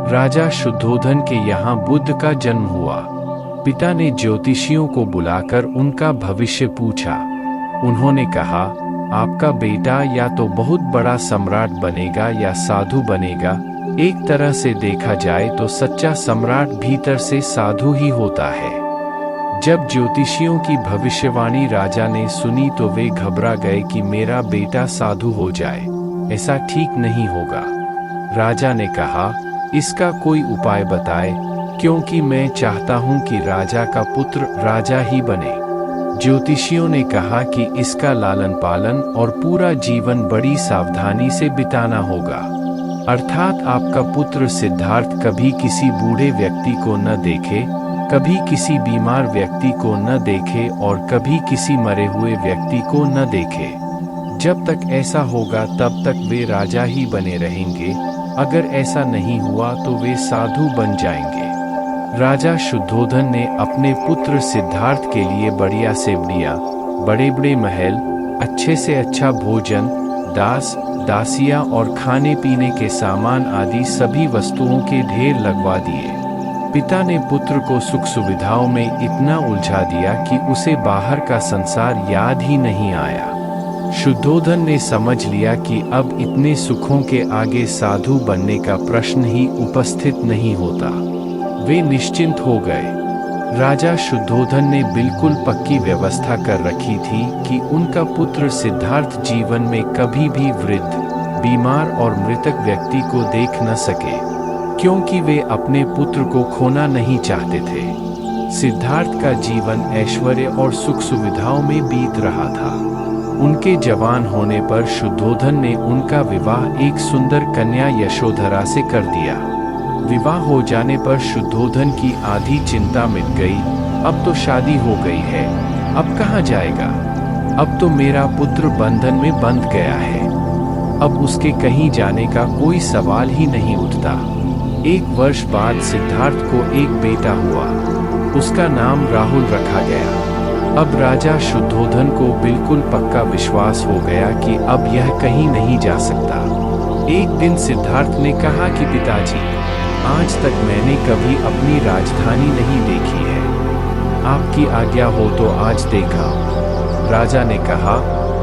राजा शुद्धोधन के यहाँ बुद्ध का जन्म हुआ। पिता ने ज्योतिषियों को बुलाकर उनका भविष्य पूछा। उन्होंने कहा, आपका बेटा या तो बहुत बड़ा सम्राट बनेगा या साधु बनेगा। एक तरह से देखा जाए तो सच्चा सम्राट भीतर से साधु ही होता है। जब ज्योतिषियों की भविष्यवाणी राजा ने सुनी तो वे घबरा गए कि मेरा बेटा साधु हो जाए, ऐसा ठीक नहीं होगा। राजा ने कहा, इसका कोई उपाय बताए, क्योंकि मैं चाहता हूं कि राजा का पुत्र राजा ही बने। ज्योतिषियों ने कहा कि इसका लालन पालन और पूरा जीवन बड़ी सावधानी से बिताना होगा, अर्थात आपका पुत्र सिद्धार्थ कभी किसी बूढ़े व्यक्ति को न देखे, कभी किसी बीमार व्यक्ति को न देखे और कभी किसी मरे हुए व्यक्ति को न देखे। जब तक ऐसा होगा तब तक वे राजा ही बने रहेंगे। अगर ऐसा नहीं हुआ तो वे साधु बन जाएंगे। राजा शुद्धोधन ने अपने पुत्र सिद्धार्थ के लिए बढ़िया से बढ़िया, बड़े बड़े महल, अच्छे से अच्छा भोजन, दास दासियां और खाने पीने के सामान आदि सभी वस्तुओं के ढेर लगवा दिए। पिता ने पुत्र को सुख सुविधाओं में इतना उलझा दिया कि उसे बाहर का संसार याद ही नहीं आया। शुद्धोधन ने समझ लिया कि अब इतने सुखों के आगे साधु बनने का प्रश्न ही उपस्थित नहीं होता। वे निश्चिंत हो गए। राजा शुद्धोधन ने बिल्कुल पक्की व्यवस्था कर रखी थी कि उनका पुत्र सिद्धार्थ जीवन में कभी भी वृद्ध, बीमार और मृतक व्यक्ति को देख न सके, क्योंकि वे अपने पुत्र को खोना नहीं चाहते थे। सिद्धार्थ का जीवन ऐश्वर्य और सुख सुविधाओं में बीत रहा था। उनके जवान होने पर शुद्धोधन ने उनका विवाह एक सुंदर कन्या यशोधरा से कर दिया। विवाह हो जाने पर शुद्धोधन की आधी चिंता मिट गई। अब तो शादी हो गई है, अब कहाँ जाएगा? अब तो मेरा पुत्र बंधन में बंध गया है, अब उसके कहीं जाने का कोई सवाल ही नहीं उठता। 1 वर्ष बाद सिद्धार्थ को एक बेटा हुआ। उसका नाम राहुल रखा गया। अब राजा शुद्धोधन को बिल्कुल पक्का विश्वास हो गया कि अब यह कहीं नहीं जा सकता। एक दिन सिद्धार्थ ने कहा कि पिताजी, आज तक मैंने कभी अपनी राजधानी नहीं देखी है, आपकी आज्ञा हो तो आज देखा। राजा ने कहा,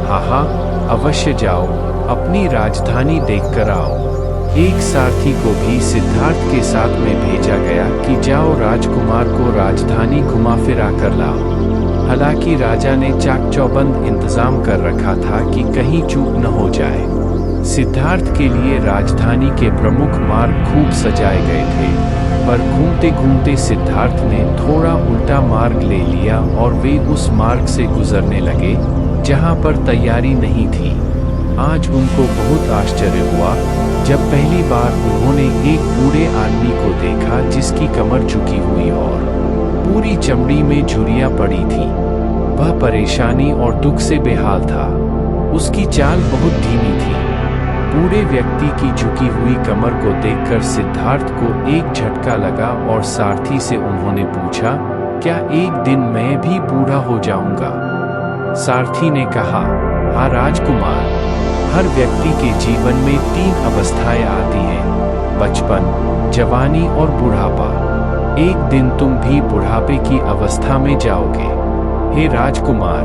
हाँ, अवश्य जाओ, अपनी राजधानी देखकर आओ। एक सारथी को भी सिद्धार्थ के साथ में भेजा गया कि जाओ राजकुमार को राजधानी घुमा फिरा कर लाओ। हालांकि राजा ने चाक चौबंद इंतजाम कर रखा था कि कहीं चूक न हो जाए। सिद्धार्थ के लिए राजधानी के प्रमुख मार्ग खूब सजाए गए थे, पर घूमते घूमते सिद्धार्थ ने थोड़ा उल्टा मार्ग ले लिया और वे उस मार्ग से गुजरने लगे जहां पर तैयारी नहीं थी। आज उनको बहुत आश्चर्य हुआ जब पहली बार उन्होंने एक बूढ़े आदमी को देखा जिसकी कमर झुकी हुई और पूरी चमड़ी में झुर्रियां पड़ी थी। वह परेशानी और दुख से बेहाल था। उसकी चाल बहुत धीमी थी। बूढ़े व्यक्ति की झुकी हुई कमर को देखकर सिद्धार्थ को एक झटका लगा और सारथी से उन्होंने पूछा, क्या एक दिन मैं भी बूढ़ा हो जाऊंगा? सारथी ने कहा, हाँ राजकुमार, हर व्यक्ति के जीवन में 3 अवस्थाएं आती हैं, बचपन, जवानी और बुढ़ापा। एक दिन तुम भी बुढ़ापे की अवस्था में जाओगे। हे राजकुमार,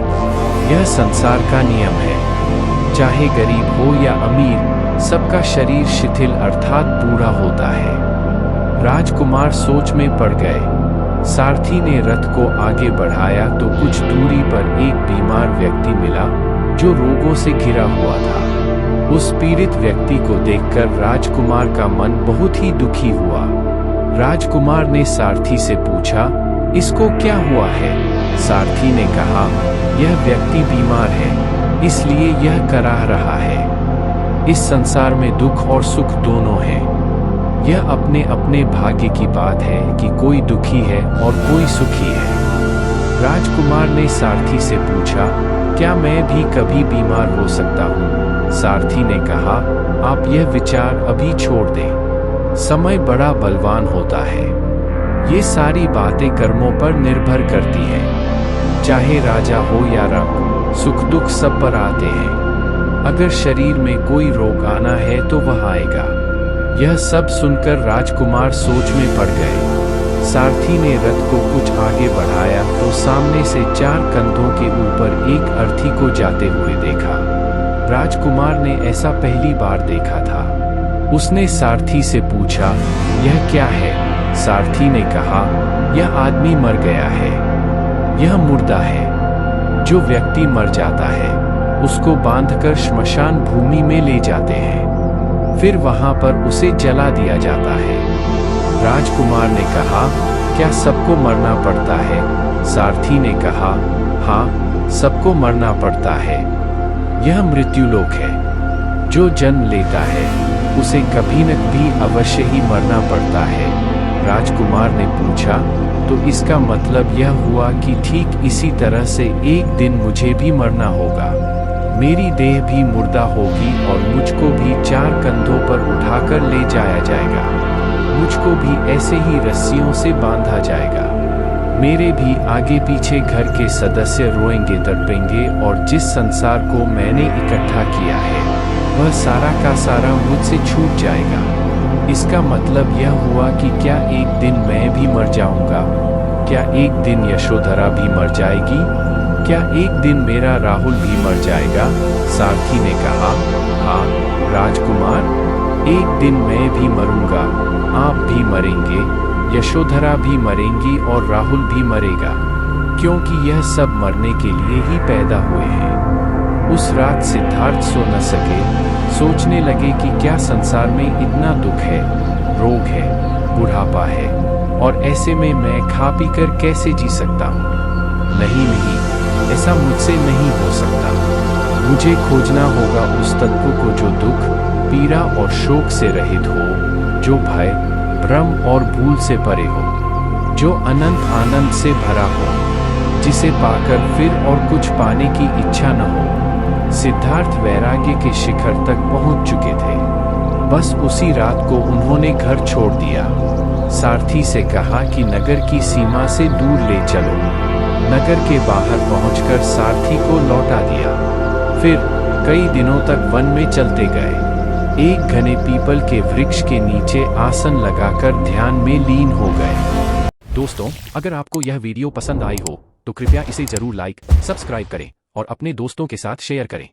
यह संसार का नियम है। चाहे गरीब हो या अमीर, सबका शरीर शिथिल अर्थात बूढ़ा होता है। राजकुमार सोच में पड़ गए। सारथी ने रथ को आगे बढ़ाया तो कुछ दूरी पर एक बीमार व्यक्ति मिला जो रोगों से घिरा हुआ था। उस पीड़ित व्यक्ति को देखकर राजकुमार का मन बहुत ही दुखी हुआ। राजकुमार ने सारथी से पूछा, इसको क्या हुआ है? सारथी ने कहा, यह व्यक्ति बीमार है, इसलिए यह कराह रहा है। इस संसार में दुख और सुख दोनों हैं। यह अपने अपने भाग्य की बात है कि कोई दुखी है और कोई सुखी है। राजकुमार ने सारथी से पूछा, क्या मैं भी कभी बीमार हो सकता हूँ? सारथी ने कहा, आप यह विचार अभी छोड़ दें। समय बड़ा बलवान होता है। ये सारी बातें कर्मों पर निर्भर करती हैं। चाहे राजा हो या रंक, सुख दुख सब पर आते हैं। अगर शरीर में कोई रोग आना है तो वह आएगा। यह सब सुनकर राजकुमार सोच में पड़ गए। सारथी ने रथ को कुछ आगे बढ़ाया तो सामने से 4 कंधों के ऊपर एक अर्थी को जाते हुए देखा। राजकुमार ने ऐसा पहली बार देखा था। उसने सारथी से पूछा, यह क्या है? सारथी ने कहा, यह आदमी मर गया है। यह मुर्दा है। जो व्यक्ति मर जाता है उसको बांधकर श्मशान भूमि में ले जाते हैं, फिर वहां पर उसे जला दिया जाता है। राजकुमार ने कहा, क्या सबको मरना पड़ता है? सारथी ने कहा, हाँ, सबको मरना पड़ता है। यह मृत्युलोक है। जो जन्म लेता है उसे कभी न कभी अवश्य ही मरना पड़ता है। राजकुमार ने पूछा, तो इसका मतलब यह हुआ कि ठीक इसी तरह से एक दिन मुझे भी मरना होगा। मेरी देह भी मुर्दा होगी और मुझको भी 4 कंधों पर उठाकर ले जाया जाएगा। मुझको भी ऐसे ही रस्सियों से बांधा जाएगा। मेरे भी आगे पीछे घर के सदस्य रोएंगे, तड़पेंगे और जिस संसार को मैंने इकट्ठा किया है वह सारा का सारा मुझसे छूट जाएगा। इसका मतलब यह हुआ कि क्या एक दिन मैं भी मर जाऊंगा? क्या एक दिन यशोधरा भी मर जाएगी? क्या एक दिन मेरा राहुल भी मर जाएगा? सारथी ने कहा, हाँ राजकुमार, एक दिन मैं भी मरूंगा, आप भी मरेंगे, यशोधरा भी मरेंगी और राहुल भी मरेगा, क्योंकि यह सब मरने के लिए ही पैदा हुए हैं। उस रात सिद्धार्थ सो न सके। सोचने लगे कि क्या संसार में इतना दुख है, रोग है, बुढ़ापा है, और ऐसे में मैं खा पी कर कैसे जी सकता हूँ? नहीं, ऐसा मुझसे नहीं हो सकता। मुझे खोजना होगा उस तत्व को जो दुख, पीड़ा और शोक से रहित हो, जो भय, भ्रम और भूल से परे हो, जो अनंत आनंद से भरा हो, जिसे पाकर फिर और कुछ पाने की इच्छा न हो। सिद्धार्थ वैराग्य के शिखर तक पहुंच चुके थे। बस उसी रात को उन्होंने घर छोड़ दिया। सारथी से कहा कि नगर की सीमा से दूर ले चलो। नगर के बाहर पहुंचकर सारथी को लौटा दिया। फिर कई दिनों तक वन में चलते गए। एक घने पीपल के वृक्ष के नीचे आसन लगाकर ध्यान में लीन हो गए। दोस्तों, अगर आपको यह वीडियो पसंद आई हो तो कृपया इसे जरूर लाइक, सब्सक्राइब करें और अपने दोस्तों के साथ शेयर करें।